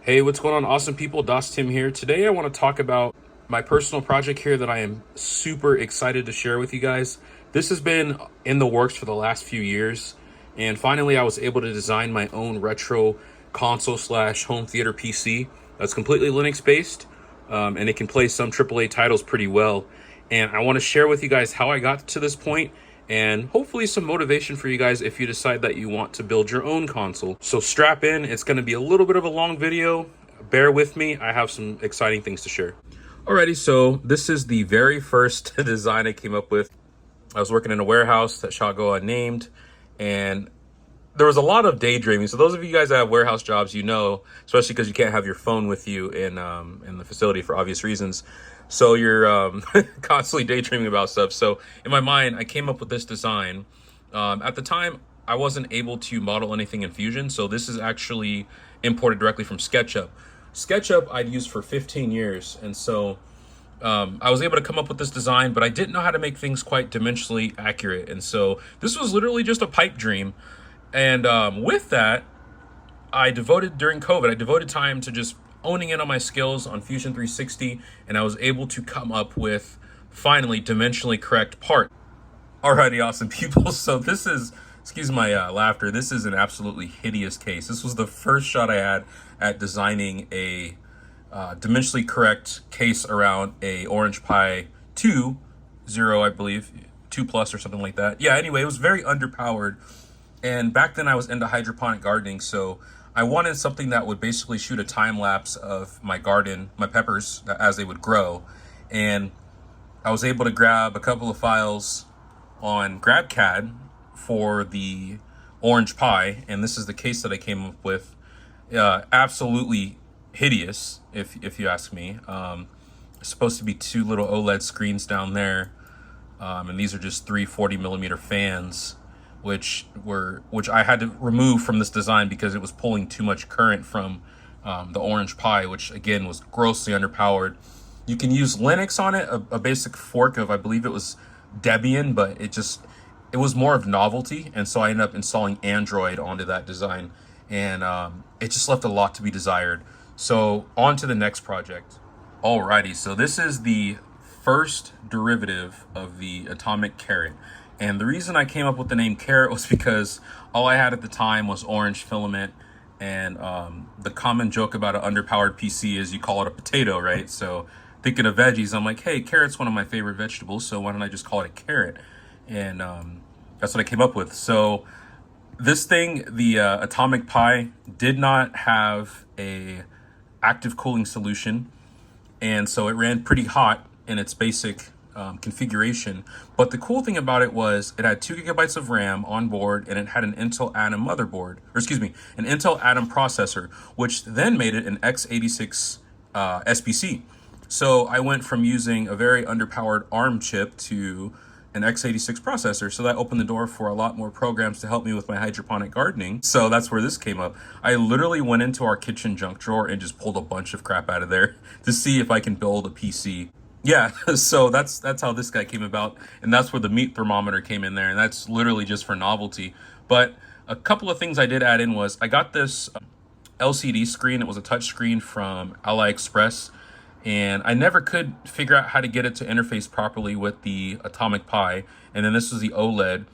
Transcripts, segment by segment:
Hey, what's going on, awesome people? Tim here. Today I want to talk about my personal project here that I am super excited to share with you guys. This has been in the works for the last few years, and finally I was able to design my own retro console slash home theater PC that's completely Linux based, and it can play some AAA titles pretty well. And I want to share with you guys how I got to this point, and hopefully some motivation for you guys if you decide that you want to build your own console. So strap in, it's going to be a little bit of a long video. Bear with me, I have some exciting things to share. Alrighty, so this is the very first design I came up with. I was working in a warehouse that shall go unnamed, and there was a lot of daydreaming. So those of you guys that have warehouse jobs, you know, especially because you can't have your phone with you in the facility for obvious reasons. So you're constantly daydreaming about stuff. So in my mind, I came up with this design. At the time, I wasn't able to model anything in Fusion. So this is actually imported directly from SketchUp. SketchUp I'd used for 15 years. And so I was able to come up with this design, but I didn't know how to make things quite dimensionally accurate. And so this was literally just a pipe dream. And with that, during COVID, I devoted time to just owning in on my skills on Fusion 360, and I was able to come up with, finally, dimensionally correct part. Alrighty, awesome people. So this is, excuse my laughter, this is an absolutely hideous case. This was the first shot I had at designing a dimensionally correct case around a Orange Pi 2.0, I believe, 2 Plus or something like that. Yeah, anyway, it was very underpowered. And back then I was into hydroponic gardening, so I wanted something that would basically shoot a time lapse of my garden, my peppers, as they would grow. And I was able to grab a couple of files on GrabCAD for the Orange Pi, and this is the case that I came up with. Absolutely hideous, if you ask me. It's supposed to be 2 little OLED screens down there, and these are just 3 40mm fans, which I had to remove from this design because it was pulling too much current from the Orange Pi, which again was grossly underpowered. You can use Linux on it, a basic fork of, I believe it was Debian, but it was more of novelty, and so I ended up installing Android onto that design, and it just left a lot to be desired. So on to the next project. Alrighty, so this is the first derivative of the atomic carrot. And the reason I came up with the name carrot was because all I had at the time was orange filament. And the common joke about an underpowered PC is you call it a potato, right? So thinking of veggies, I'm like, hey, carrot's one of my favorite vegetables, so why don't I just call it a carrot? And that's what I came up with. So this thing, the Atomic Pi, did not have a active cooling solution. And so it ran pretty hot in its basic configuration. But the cool thing about it was it had 2 GB of RAM on board, and it had an Intel Atom motherboard, or excuse me, an Intel Atom processor, which then made it an x86 SPC. So I went from using a very underpowered ARM chip to an x86 processor. So that opened the door for a lot more programs to help me with my hydroponic gardening. So that's where this came up. I literally went into our kitchen junk drawer and just pulled a bunch of crap out of there to see if I can build a PC. Yeah, so that's how this guy came about, and that's where the meat thermometer came in there, and that's literally just for novelty. But a couple of things I did add in was I got this LCD screen. It was a touch screen from AliExpress, and I never could figure out how to get it to interface properly with the Atomic Pi. And then this was the OLED,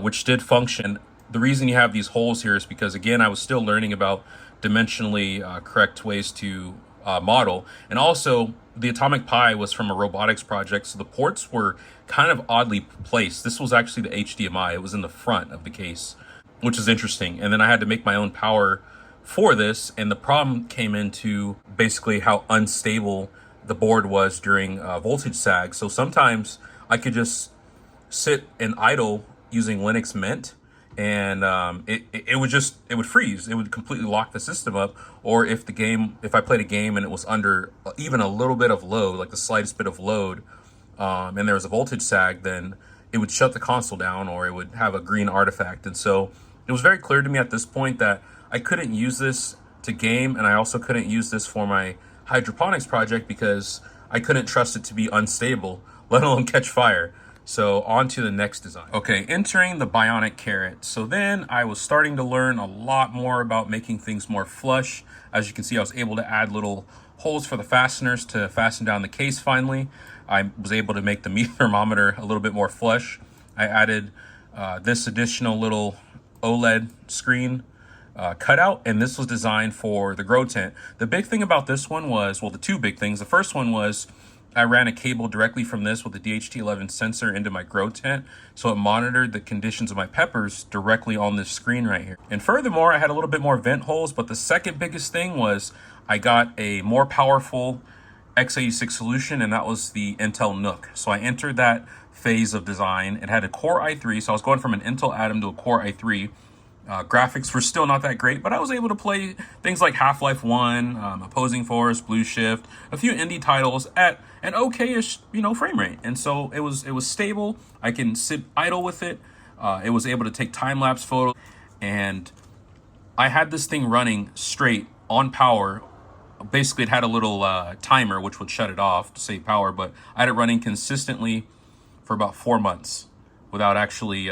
which did function. The reason you have these holes here is because, again, I was still learning about dimensionally correct ways to model. And also, the Atomic Pi was from a robotics project, so the ports were kind of oddly placed. This was actually the HDMI. It was in the front of the case, which is interesting. And then I had to make my own power for this, and the problem came into basically how unstable the board was during voltage sag. So sometimes I could just sit and idle using Linux Mint, and it would freeze. It would completely lock the system up. Or if I played a game and it was under even a little bit of load, like the slightest bit of load, and there was a voltage sag, then it would shut the console down, or it would have a green artifact. And so it was very clear to me at this point that I couldn't use this to game, and I also couldn't use this for my hydroponics project because I couldn't trust it to be unstable, let alone catch fire. So on to the next design. Okay, entering the bionic carrot. So then I was starting to learn a lot more about making things more flush. As you can see, I was able to add little holes for the fasteners to fasten down the case finally. I was able to make the meat thermometer a little bit more flush. I added this additional little OLED screen cutout, and this was designed for the grow tent. The big thing about this one was, well, the two big things. The first one was I ran a cable directly from this with the DHT11 sensor into my grow tent, so it monitored the conditions of my peppers directly on this screen right here. And furthermore, I had a little bit more vent holes, but the second biggest thing was I got a more powerful x86 solution, and that was the Intel NUC. So I entered that phase of design. It had a Core i3, so I was going from an Intel Atom to a Core i3. Graphics were still not that great, but I was able to play things like Half-Life 1, Opposing Force, Blue Shift, a few indie titles at an okay-ish, frame rate. And so it was stable. I can sit idle with it. It was able to take time-lapse photos, and I had this thing running straight on power. Basically, it had a little timer which would shut it off to save power, but I had it running consistently for about 4 months without actually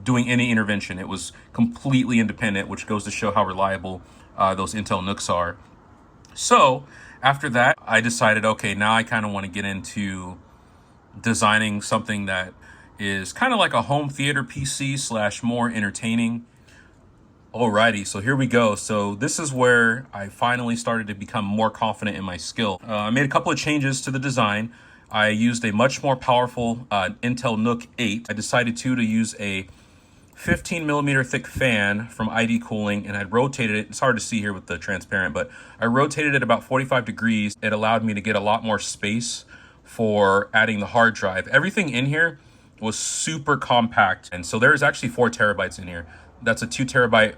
doing any intervention. It was completely independent, which goes to show how reliable those Intel NUCs are. So after that, I decided, okay, now I kind of want to get into designing something that is kind of like a home theater PC / more entertaining. Alrighty, so here we go. So this is where I finally started to become more confident in my skill. I made a couple of changes to the design. I used a much more powerful Intel NUC 8. I decided to use a 15 millimeter thick fan from ID Cooling, and I rotated it. It's hard to see here with the transparent, but I rotated it about 45 degrees. It allowed me to get a lot more space for adding the hard drive. Everything in here was super compact, and so there's actually 4 terabytes in here. That's a 2 terabyte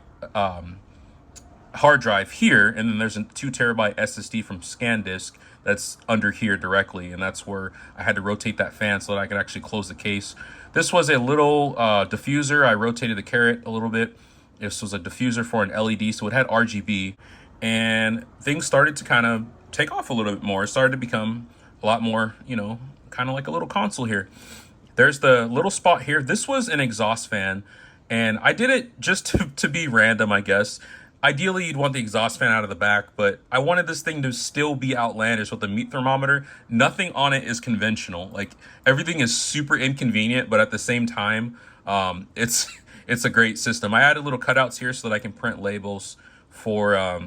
hard drive here, and then there's a 2 terabyte SSD from ScanDisk that's under here directly, and that's where I had to rotate that fan so that I could actually close the case. This was a little diffuser. I rotated the carrot a little bit. This was a diffuser for an LED, so it had RGB, and things started to kind of take off a little bit more. It started to become a lot more, kind of like a little console here. There's the little spot here. This was an exhaust fan, and I did it just to be random, I guess. Ideally, you'd want the exhaust fan out of the back, but I wanted this thing to still be outlandish with the meat thermometer. Nothing on it is conventional. Like, everything is super inconvenient, but at the same time, it's a great system. I added little cutouts here so that I can print labels for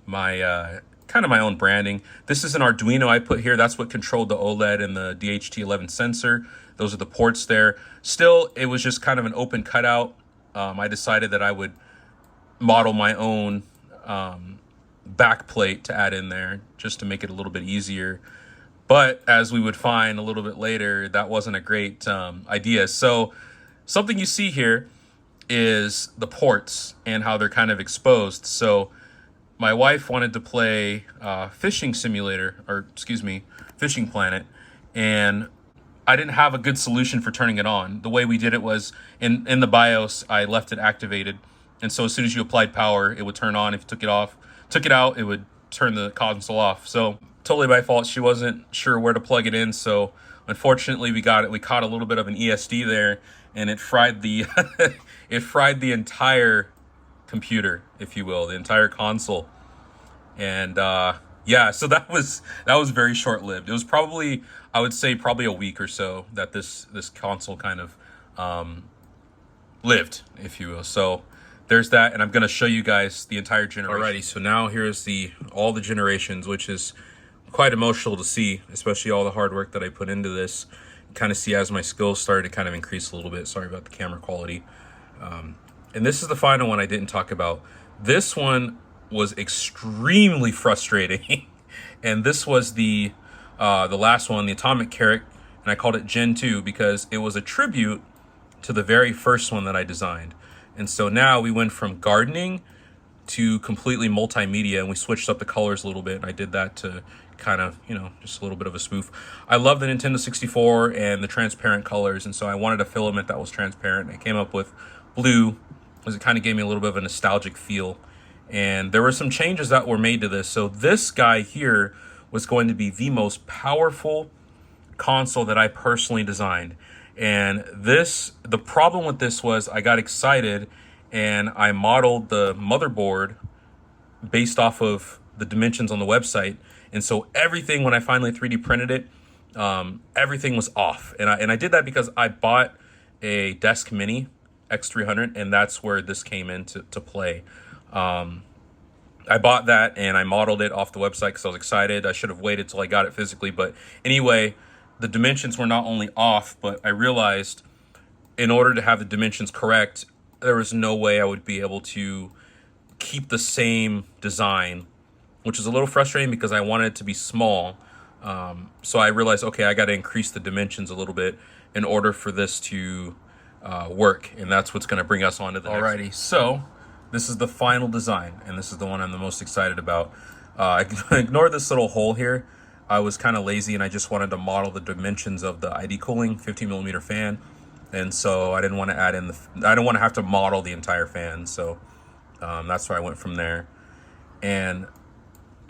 my kind of my own branding. This is an Arduino I put here. That's what controlled the OLED and the DHT11 sensor. Those are the ports there. Still, it was just kind of an open cutout. I decided that I would model my own back plate to add in there just to make it a little bit easier. But as we would find a little bit later, that wasn't a great idea. So something you see here is the ports and how they're kind of exposed. So my wife wanted to play Fishing Planet, and I didn't have a good solution for turning it on. The way we did it was in the BIOS, I left it activated. And so as soon as you applied power, it would turn on. If you took it out, it would turn the console off. So totally my fault. She wasn't sure where to plug it in. So unfortunately, we caught a little bit of an ESD there, and it fried the entire computer, if you will, the entire console. And yeah, so that was very short-lived. It was probably, I would say, probably a week or so that this console kind of lived, if you will. So there's that, and I'm going to show you guys the entire generation. Alrighty, so now here's all the generations, which is quite emotional to see, especially all the hard work that I put into this. Kind of see as my skills started to kind of increase a little bit. Sorry about the camera quality. And this is the final one I didn't talk about. This one was extremely frustrating, and this was the last one, the Atomic Carrot, and I called it Gen 2 because it was a tribute to the very first one that I designed. And so now we went from gardening to completely multimedia, and we switched up the colors a little bit. And I did that to kind of, you know, just a little bit of a spoof. I love the Nintendo 64 and the transparent colors, and so I wanted a filament that was transparent. I came up with blue because it kind of gave me a little bit of a nostalgic feel. And there were some changes that were made to this. So this guy here was going to be the most powerful console that I personally designed. And the problem with this was I got excited and I modeled the motherboard based off of the dimensions on the website. And so everything, when I finally 3D printed it, everything was off. And I did that because I bought a Desk Mini X300, and that's where this came into play. I bought that and I modeled it off the website because I was excited. I should have waited till I got it physically. But anyway, the dimensions were not only off, but I realized in order to have the dimensions correct, there was no way I would be able to keep the same design, which is a little frustrating because I wanted it to be small. So I realized, okay, I got to increase the dimensions a little bit in order for this to work. And that's what's going to bring us on to the next one. So this is the final design, and this is the one I'm the most excited about. Ignore this little hole here. I was kind of lazy and I just wanted to model the dimensions of the ID cooling 15mm fan. And so I didn't want to add in I don't want to have to model the entire fan. So that's where I went from there. And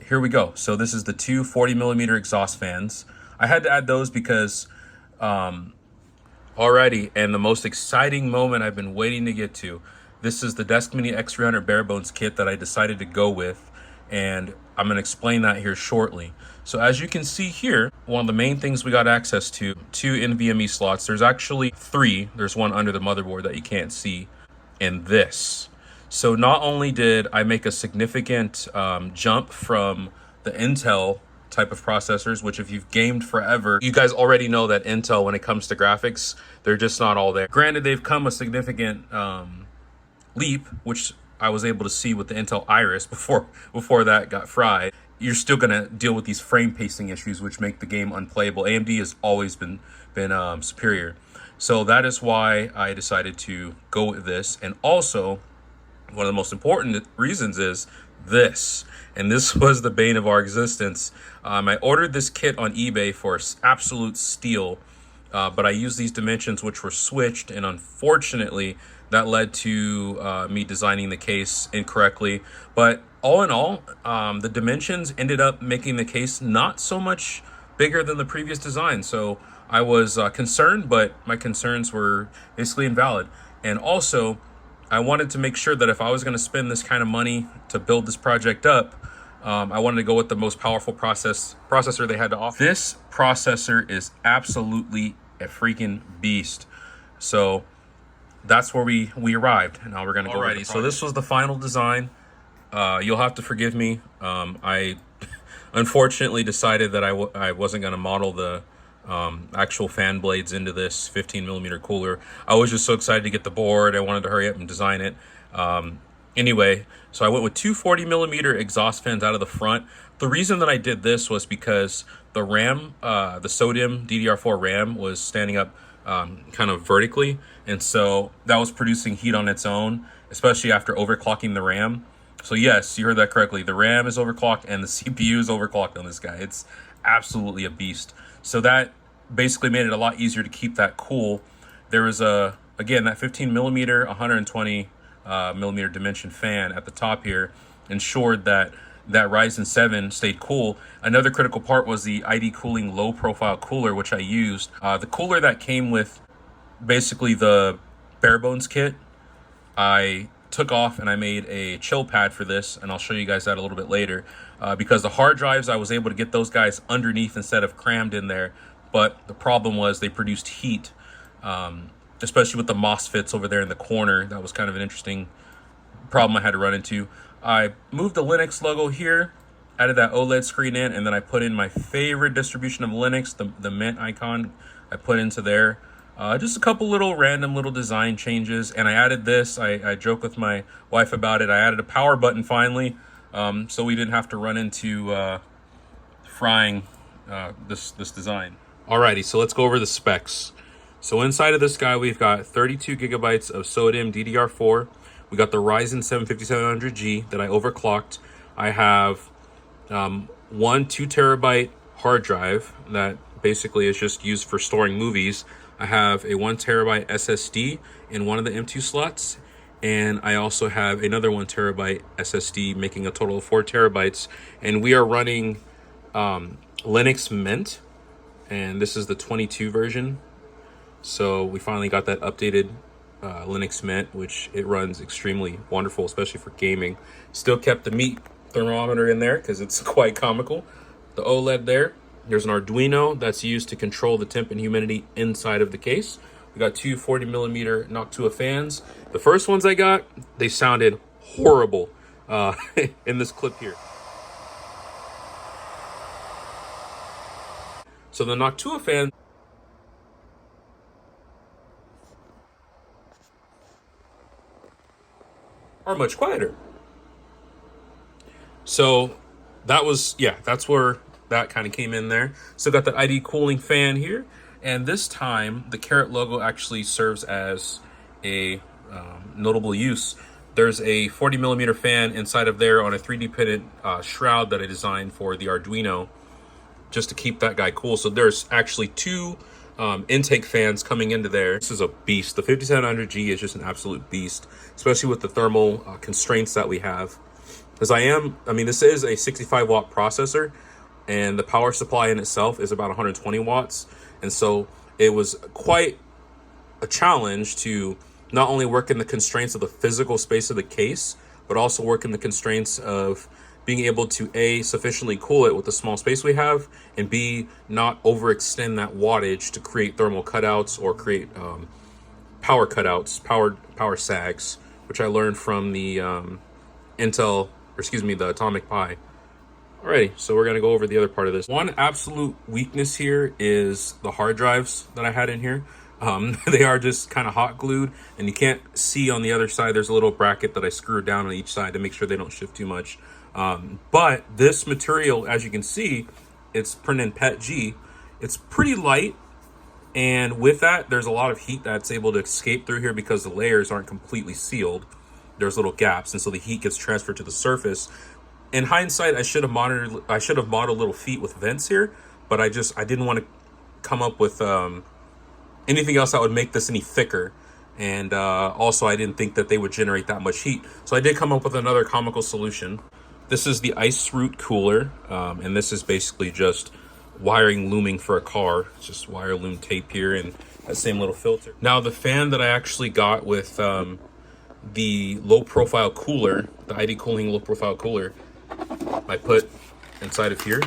here we go. So this is the two 40mm exhaust fans. I had to add those because already, and the most exciting moment I've been waiting to get to, this is the Desk Mini X300 bare bones kit that I decided to go with. And I'm going to explain that here shortly. So as you can see here, one of the main things we got access to, two NVMe slots. There's actually three. There's one under the motherboard that you can't see in this. So not only did I make a significant jump from the Intel type of processors, which if you've gamed forever, you guys already know that Intel, when it comes to graphics, they're just not all there. Granted, they've come a significant leap, which I was able to see with the Intel Iris before that got fried. You're still gonna deal with these frame pacing issues, which make the game unplayable. AMD has always been superior, so that is why I decided to go with this. And also, one of the most important reasons is this, and this was the bane of our existence. I ordered this kit on eBay for absolute steal, but I used these dimensions which were switched, and unfortunately that led to me designing the case incorrectly. But all in all, the dimensions ended up making the case not so much bigger than the previous design. So I was concerned, but my concerns were basically invalid. And also, I wanted to make sure that if I was going to spend this kind of money to build this project up, I wanted to go with the most powerful processor they had to offer. This processor is absolutely a freaking beast. So that's where we arrived. And now we're going to go. Alrighty, so this was the final design. You'll have to forgive me. I unfortunately decided that I wasn't going to model the actual fan blades into this 15mm cooler. I was just so excited to get the board. I wanted to hurry up and design it. Anyway, so I went with two 40mm exhaust fans out of the front. The reason that I did this was because the RAM, the SODIMM DDR4 RAM, was standing up kind of vertically, and so that was producing heat on its own, especially after overclocking the RAM. So yes, you heard that correctly. The RAM is overclocked and the CPU is overclocked on this guy. It's absolutely a beast. So that basically made it a lot easier to keep that cool. There was again, that 15mm 120mm dimension fan at the top here ensured that Ryzen 7 stayed cool. Another critical part was the ID cooling low profile cooler, which I used. The cooler that came with basically the bare bones kit, I took off and I made a chill pad for this, and I'll show you guys that a little bit later. Because the hard drives, I was able to get those guys underneath instead of crammed in there, but the problem was they produced heat, especially with the MOSFETs over there in the corner. That was kind of an interesting problem I had to run into. I moved the Linux logo here, added that OLED screen in, and then I put in my favorite distribution of Linux, the Mint icon. I put into there. Just a couple little random little design changes, and I added this. I joke with my wife about it. I added a power button finally, so we didn't have to run into frying this design. Alrighty, so let's go over the specs. So inside of this guy, we've got 32 gigabytes of SODIMM DDR4. We got the Ryzen 7 5700G that I overclocked. I have one 2 terabyte hard drive that basically is just used for storing movies. I have a 1 terabyte SSD in one of the M2 slots, and I also have another 1 terabyte SSD, making a total of 4 terabytes. And we are running Linux Mint, and this is the 22 version. So we finally got that updated Linux Mint, which it runs extremely wonderful, especially for gaming. Still kept the meat thermometer in there because it's quite comical. The OLED there. There's an Arduino that's used to control the temp and humidity inside of the case. We got two 40mm Noctua fans. The first ones I got, they sounded horrible in this clip here. So the Noctua fan are much quieter. So that was, yeah, that's where that kind of came in there. So got the ID cooling fan here. And this time, the Carat logo actually serves as a notable use. There's a 40mm fan inside of there on a 3D printed shroud that I designed for the Arduino, just to keep that guy cool. So there's actually two intake fans coming into there. This is a beast. The 5700G is just an absolute beast, especially with the thermal constraints that we have. Because this is a 65 watt processor, and the power supply in itself is about 120 watts. And so it was quite a challenge to not only work in the constraints of the physical space of the case, but also work in the constraints of being able to A, sufficiently cool it with the small space we have, and B, not overextend that wattage to create thermal cutouts or create power cutouts, power sags, which I learned from the the Atomic Pi. Alrighty, so we're gonna go over the other part of this. One absolute weakness here is the hard drives that I had in here. They are just kind of hot glued, and you can't see on the other side. There's a little bracket that I screwed down on each side to make sure they don't shift too much. But this material, as you can see, it's printed in PETG. It's pretty light, and with that, there's a lot of heat that's able to escape through here because the layers aren't completely sealed. There's little gaps, and so the heat gets transferred to the surface. In hindsight, I should have modeled little feet with vents here, but I didn't want to come up with anything else that would make this any thicker. And also, I didn't think that they would generate that much heat. So I did come up with another comical solution. This is the ice root cooler, and this is basically just wiring looming for a car. It's just wire loom tape here and that same little filter. Now, the fan that I actually got with the low profile cooler, the ID cooling low profile cooler, I put inside of here.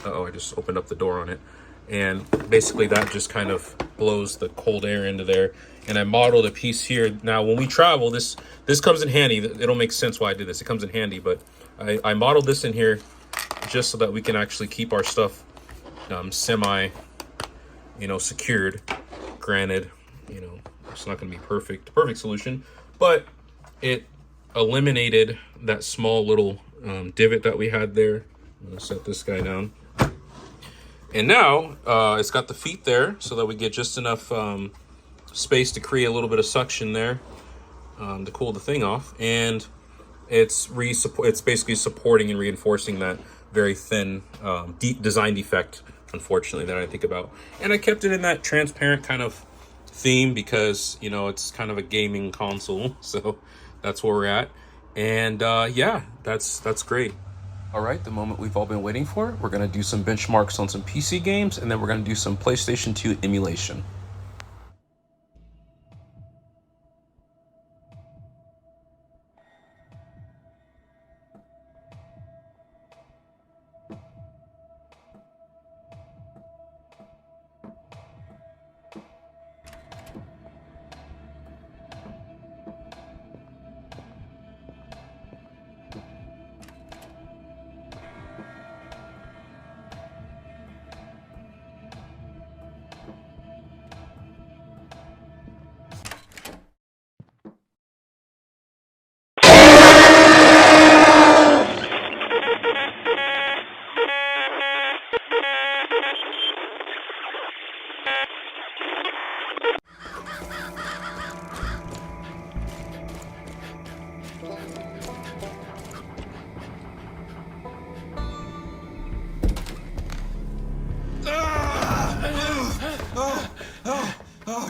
I just opened up the door on it. And basically that just kind of blows the cold air into there. And I modeled a piece here. Now, when we travel, this comes in handy. It'll make sense why I did this. It comes in handy, but I modeled this in here just so that we can actually keep our stuff semi, secured. Granted, it's not going to be perfect solution, but it eliminated that small little divot that we had there. I'm going to set this guy down. And now it's got the feet there so that we get just enough space to create a little bit of suction there to cool the thing off. And it's basically supporting and reinforcing that very thin deep design defect, unfortunately, that I think about. And I kept it in that transparent kind of theme because, it's kind of a gaming console. So that's where we're at. And yeah, that's great. All right, the moment we've all been waiting for. We're going to do some benchmarks on some PC games, and then we're going to do some PlayStation 2 emulation.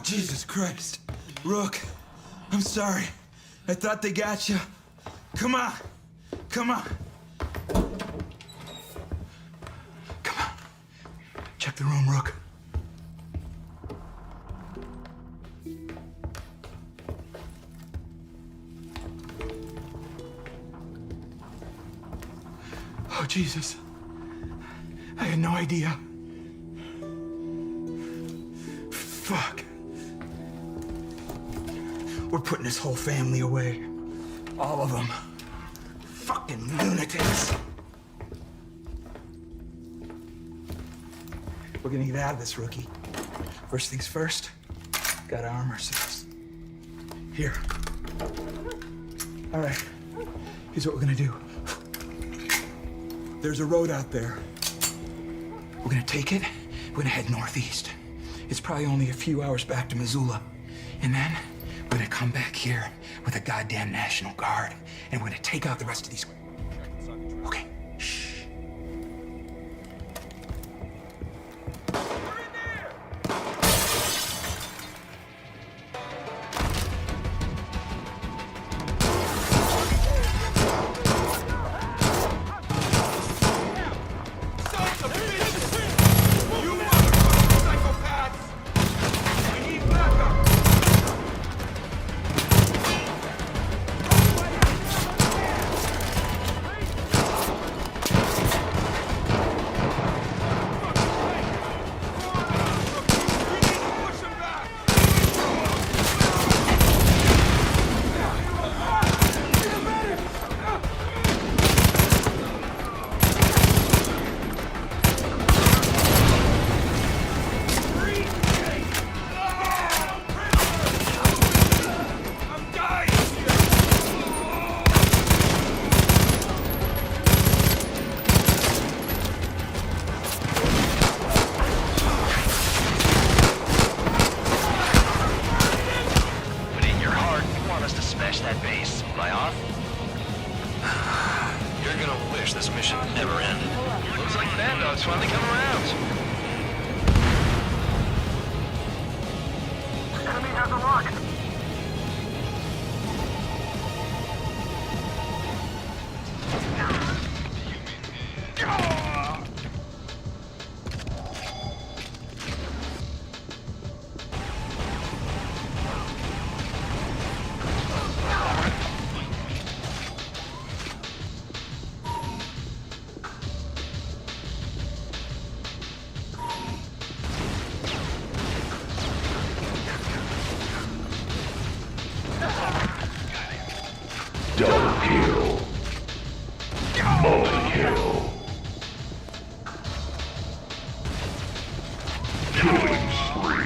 Jesus Christ. Rook, I'm sorry. I thought they got you. Come on. Come on. Come on. Check the room, Rook. Oh, Jesus. I had no idea. Fuck. We're putting this whole family away. All of them. Fucking lunatics. We're gonna get out of this, rookie. First things first, gotta arm ourselves. Here. All right, here's what we're gonna do. There's a road out there. We're gonna take it, we're gonna head northeast. It's probably only a few hours back to Missoula. And then we're gonna come back here with a goddamn National Guard, and we're gonna take out the rest of these. Okay, shh. Double kill. Multi-kill. Killing spree.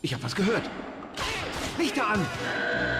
Ich hab was gehört. Lichter an!